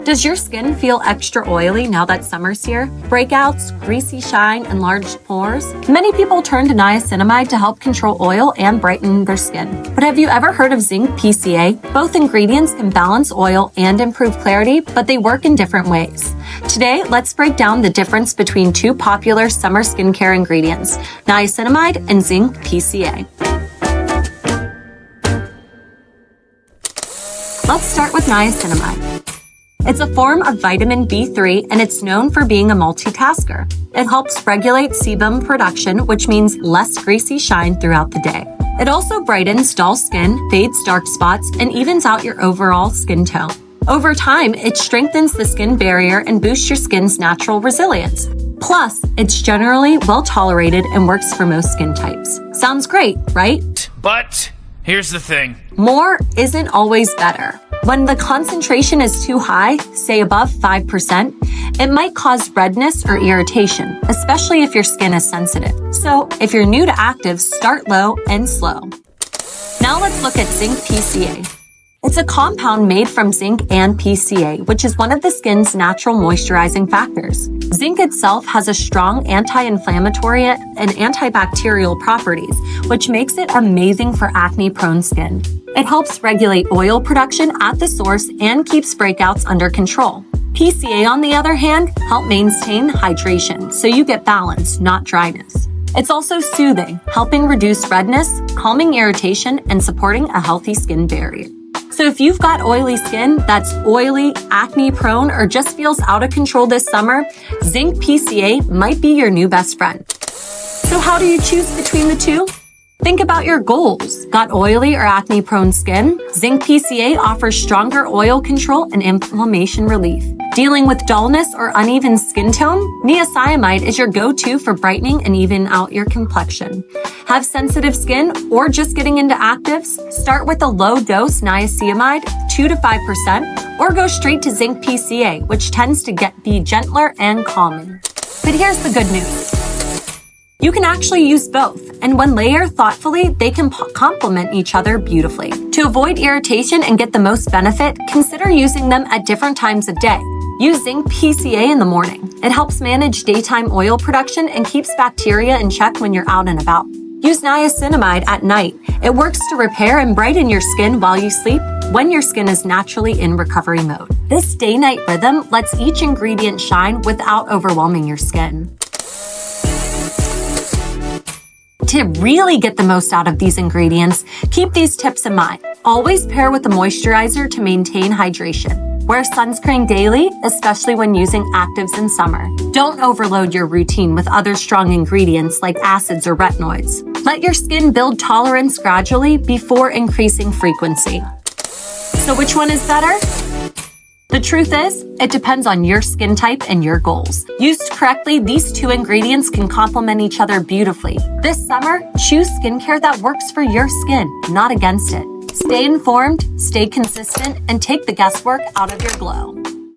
Does your skin feel extra oily now that summer's here? Breakouts, greasy shine, enlarged pores? Many people turn to niacinamide to help control oil and brighten their skin. But have you ever heard of zinc PCA? Both ingredients can balance oil and improve clarity, but they work in different ways. Today, let's break down the difference between two popular summer skincare ingredients, niacinamide and zinc PCA. Let's start with niacinamide. It's a form of vitamin B3 and it's known for being a multitasker. It helps regulate sebum production, which means less greasy shine throughout the day. It also brightens dull skin, fades dark spots, and evens out your overall skin tone. Over time, it strengthens the skin barrier and boosts your skin's natural resilience. Plus, it's generally well tolerated and works for most skin types. Sounds great, right? But here's the thing. More isn't always better. When the concentration is too high, say above 5%, it might cause redness or irritation, especially if your skin is sensitive. So if you're new to actives, start low and slow. Now let's look at zinc PCA. It's a compound made from zinc and PCA, which is one of the skin's natural moisturizing factors. Zinc itself has a strong anti-inflammatory and antibacterial properties, which makes it amazing for acne-prone skin. It helps regulate oil production at the source and keeps breakouts under control. PCA, on the other hand, helps maintain hydration, so you get balance, not dryness. It's also soothing, helping reduce redness, calming irritation, and supporting a healthy skin barrier. So if you've got oily skin that's oily, acne-prone, or just feels out of control this summer, zinc PCA might be your new best friend. So how do you choose between the two? Think about your goals. Got oily or acne-prone skin? Zinc PCA offers stronger oil control and inflammation relief. Dealing with dullness or uneven skin tone? Niacinamide is your go-to for brightening and even out your complexion. Have sensitive skin or just getting into actives? Start with a low-dose niacinamide, 2 to 5%, or go straight to zinc PCA, which tends to be gentler and calming. But here's the good news. You can actually use both, and when layered thoughtfully, they can complement each other beautifully. To avoid irritation and get the most benefit, consider using them at different times of day. Use zinc PCA in the morning. It helps manage daytime oil production and keeps bacteria in check when you're out and about. Use niacinamide at night. It works to repair and brighten your skin while you sleep when your skin is naturally in recovery mode. This day-night rhythm lets each ingredient shine without overwhelming your skin. To really get the most out of these ingredients, keep these tips in mind. Always pair with a moisturizer to maintain hydration. Wear sunscreen daily, especially when using actives in summer. Don't overload your routine with other strong ingredients like acids or retinoids. Let your skin build tolerance gradually before increasing frequency. So which one is better? The truth is, it depends on your skin type and your goals. Used correctly, these two ingredients can complement each other beautifully. This summer, choose skincare that works for your skin, not against it. Stay informed, stay consistent, and take the guesswork out of your glow.